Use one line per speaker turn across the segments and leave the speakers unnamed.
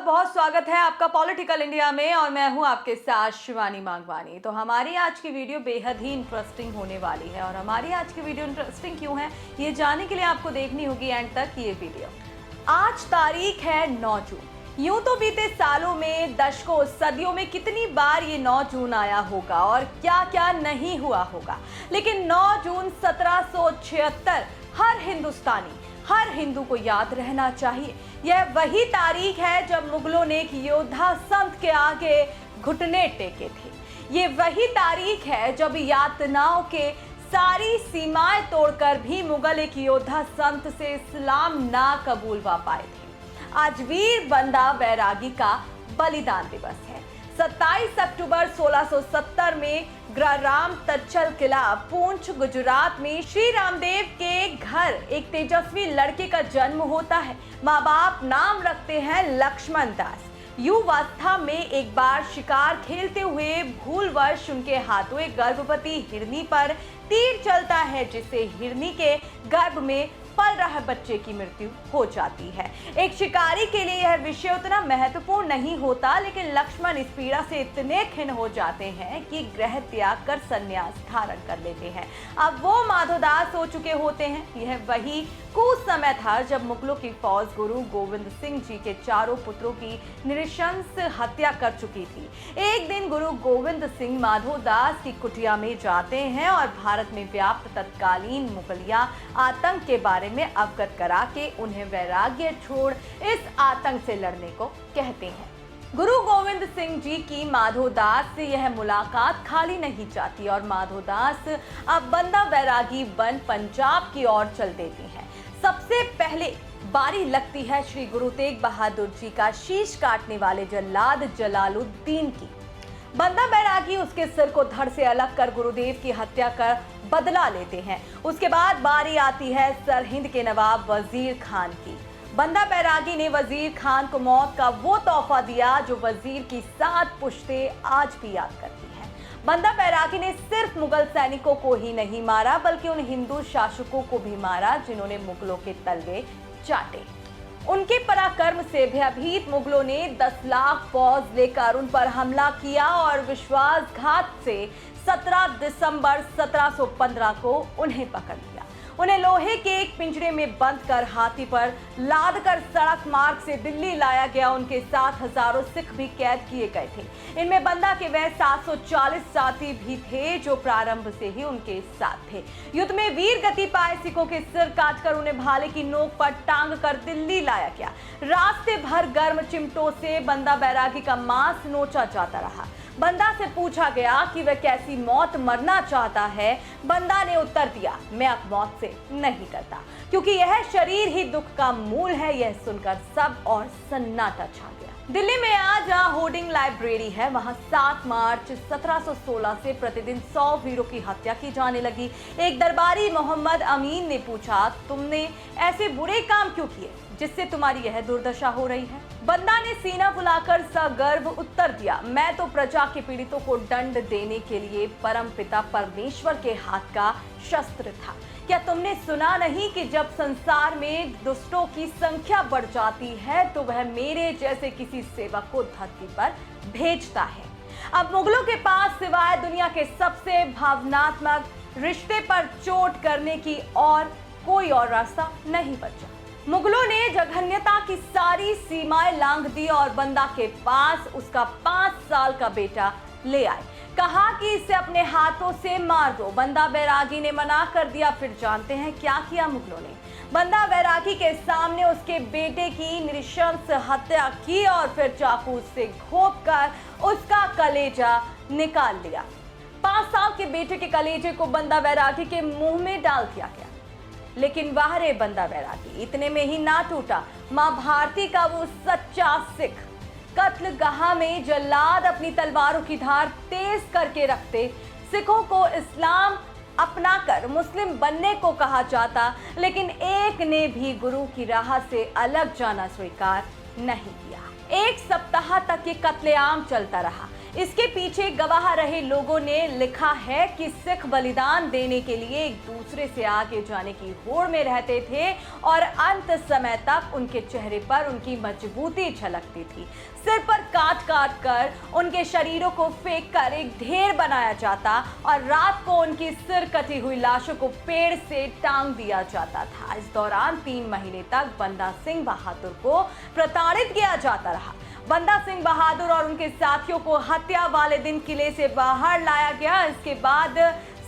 बहुत स्वागत है आपका पॉलिटिकल इंडिया में और मैं हूं आपके साथ शिवानी मांगवानी। तो हमारी आज की वीडियो बेहद ही इंटरेस्टिंग होने वाली है और हमारी आज की वीडियो इंटरेस्टिंग क्यों है ये जानने के लिए आपको देखनी होगी एंड तक ये वीडियो। आज तारीख है 9 जून। यूं तो बीते सालों में, दशकों, सदियों में कितनी बार ये 9 जून आया होगा और क्या क्या नहीं हुआ होगा, लेकिन 9 जून 1776 हर हिंदुस्तानी, हर हिंदू को याद रहना चाहिए। यह वही तारीख है जब मुगलों ने एक योद्धा संत के आगे घुटने टेके थे। ये वही तारीख है जब यातनाओं के सारी सीमाएं तोड़कर भी मुगल एक योद्धा संत से इस्लाम ना कबूल पा पाए थे। आज वीर बंदा बैरागी का बलिदान दिवस है। 27 अक्टूबर 1670 में ग्राराम तक्षल किला, पूंछ, गुजरात में श्री रामदेव के घर एक तेजस्वी लड़के का जन्म होता है। माँ बाप नाम रखते हैं लक्ष्मण दास। युवावस्था में एक बार शिकार खेलते हुए भूलवश उनके हाथों एक गर्भवती हिरनी पर तीर चलता है, जिससे हिरनी के गर्भ में पल रहे बच्चे की मृत्यु हो जाती है। एक शिकारी के लिए यह विषय उतना महत्वपूर्ण नहीं होता, लेकिन लक्ष्मण इस पीड़ा से इतने खिन्न हो जाते हैं कि गृह त्याग कर संन्यास धारण कर लेते हैं। अब वो माधोदास हो चुके होते हैं। यह वही कुछ समय था जब मुगलों की फौज गुरु गोविंद सिंह जी के चारों पुत्रों की नृशंस हत्या कर चुकी थी। एक दिन गुरु गोविंद सिंह माधोदास की कुटिया में जाते हैं और भारत में व्याप्त तत्कालीन मुगलिया आतंक के बारे में अवगत करा के उन्हें वैराग्य छोड़ इस आतंक से लड़ने को कहते हैं। गुरु गोविंद सिंह जी की माधोदास से यह मुलाकात खाली नहीं जाती और माधोदास अब बंदा बैरागी बन पंजाब की ओर चल देती हैं। सबसे पहले बारी लगती है श्री गुरु तेग बहादुर जी का शीश काटने वाले जल्लाद जलालुद्दीन की। बंदा बैरागी उसके सिर को धड़ से अलग कर गुरुदेव की हत्या कर बदला लेते हैं। उसके बाद बारी आती है सरहिंद के नवाब वजीर खान की। बंदा बैरागी ने वजीर खान को मौत का वो तोहफा दिया जो वजीर की 7 पुश्तें आज भी याद करती हैं। बंदा बैरागी ने सिर्फ मुगल सैनिकों को ही नहीं मारा, बल्कि उन हिंदू शासकों को भी मारा जिन्होंने मुगलों के तलवे चाटे। उनके पराक्रम से भयभीत मुगलों ने 10 लाख फौज लेकर उन पर हमला किया और विश्वासघात से 17 दिसंबर 1715 को उन्हें पकड़ लिया। उन्हें लोहे के एक पिंजरे में बंद कर हाथी पर लाद कर सड़क मार्ग से दिल्ली लाया गया। उनके साथ हजारों सिख भी कैद किए गए थे। इनमें बंदा के वह 740 साथी भी थे जो प्रारंभ से ही उनके साथ थे। युद्ध में वीर गति पाए सिखों के सिर काटकर उन्हें भाले की नोक पर टांग कर दिल्ली लाया गया। रास्ते भर गर्म चिमटों से बंदा बैरागी का मांस नोचा जाता रहा। बंदा से पूछा गया कि वह कैसी मौत मरना चाहता है। बंदा ने उत्तर दिया, मैं अब मौत से नहीं डरता, क्योंकि यह शरीर ही दुख का मूल है। यह सुनकर सब और सन्नाटा छा गया। दिल्ली में आज जहां होर्डिंग लाइब्रेरी है, वहां 7 मार्च 1716 से प्रतिदिन 100 वीरों की हत्या की जाने लगी। एक दरबारी मोहम्मद अमीन ने पूछा, तुमने ऐसे बुरे काम क्यों किए जिससे तुम्हारी यह दुर्दशा हो रही है? बंदा ने सीना फुलाकर सगर्व उत्तर दिया, मैं तो प्रजा के पीड़ितों को दंड देने के लिए परमपिता परमेश्वर के हाथ का शस्त्र था। क्या तुमने सुना नहीं कि जब संसार में दुष्टों की संख्या बढ़ जाती है तो वह मेरे जैसे किसी सेवक को धरती पर भेजता है। अब मुगलों के पास सिवाय दुनिया के सबसे भावनात्मक रिश्ते पर चोट करने की और कोई और रास्ता नहीं बचा। मुगलों ने जघन्यता की सारी सीमाएं लांघ दी और बंदा के पास उसका 5 साल का बेटा ले आए। कहा कि इसे अपने हाथों से मार दो। बंदा बैरागी ने मना कर दिया। फिर जानते हैं क्या किया मुगलों ने? बंदा बैरागी के सामने उसके बेटे की नृशंस हत्या की और फिर चाकू से घोंपकर उसका कलेजा निकाल लिया। 5 साल के बेटे के कलेजे को बंदा बैरागी के मुंह में डाल दिया गया। लेकिन वाह रे बंदा बैरागी इतने में ही ना टूटा। मां भारती का वो सच्चा सिख। कत्लगाह में जल्लाद अपनी तलवारों की धार तेज करके रखते। सिखों को इस्लाम अपनाकर मुस्लिम बनने को कहा जाता, लेकिन एक ने भी गुरु की राह से अलग जाना स्वीकार नहीं किया। 1 सप्ताह तक ये कत्लेआम चलता रहा। इसके पीछे गवाह रहे लोगों ने लिखा है कि सिख बलिदान देने के लिए एक दूसरे से आगे जाने की होड़ में रहते थे और अंत समय तक उनके चेहरे पर उनकी मजबूती झलकती थी। सिर पर काट काट कर उनके शरीरों को फेंक कर एक ढेर बनाया जाता और रात को उनकी सिर कटी हुई लाशों को पेड़ से टांग दिया जाता था। इस दौरान 3 महीने तक बंदा सिंह बहादुर को प्रताड़ित किया जाता रहा। बंदा सिंह बहादुर और उनके साथियों को हत्या वाले दिन किले से बाहर लाया गया। इसके बाद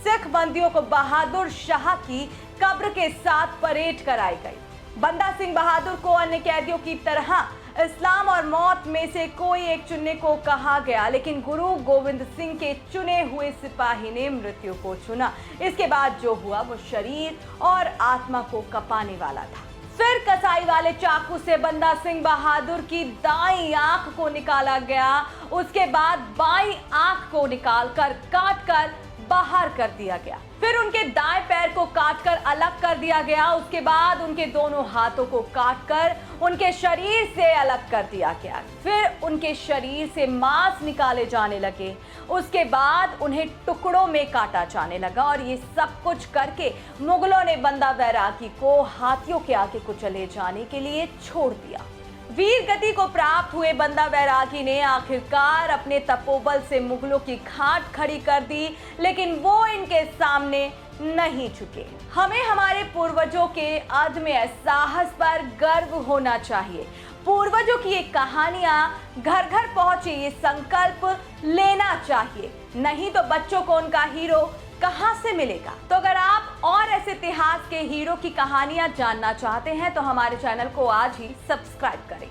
सिख बंदियों को बहादुर शाह की कब्र के साथ परेड कराई गई। बंदा सिंह बहादुर को अन्य कैदियों की तरह इस्लाम और मौत में से कोई एक चुनने को कहा गया, लेकिन गुरु गोविंद सिंह के चुने हुए सिपाही ने मृत्यु को चुना। इसके बाद जो हुआ वो शरीर और आत्मा को कपाने वाला था। फिर कसाई वाले चाकू से बंदा सिंह बहादुर की दाईं आंख को निकाला गया। उसके बाद बाईं आंख को निकालकर काट कर बाहर कर दिया गया। फिर उनके दाएं पैर को काटकर अलग कर दिया गया। उसके बाद उनके दोनों हाथों को काटकर उनके शरीर से अलग कर दिया गया। फिर उनके शरीर से मांस निकाले जाने लगे। उसके बाद उन्हें टुकड़ों में काटा जाने लगा और ये सब कुछ करके मुगलों ने बंदा बैरागी को हाथियों के आगे कुचले जाने के लिए छोड़ दिया। वीर गति को प्राप्त हुए बंदा बैरागी ने आखिरकार अपने तपोबल से मुगलों की खाट खड़ी कर दी, लेकिन वो इनके सामने नहीं झुके। हमें हमारे पूर्वजों के अदम्य साहस पर गर्व होना चाहिए। पूर्वजों की ये कहानियां घर घर पहुंचे, ये संकल्प लेना चाहिए, नहीं तो बच्चों को उनका हीरो कहां से मिलेगा। तो अगर आप और ऐसे इतिहास के हीरो की कहानियां जानना चाहते हैं तो हमारे चैनल को आज ही सब्सक्राइब करें।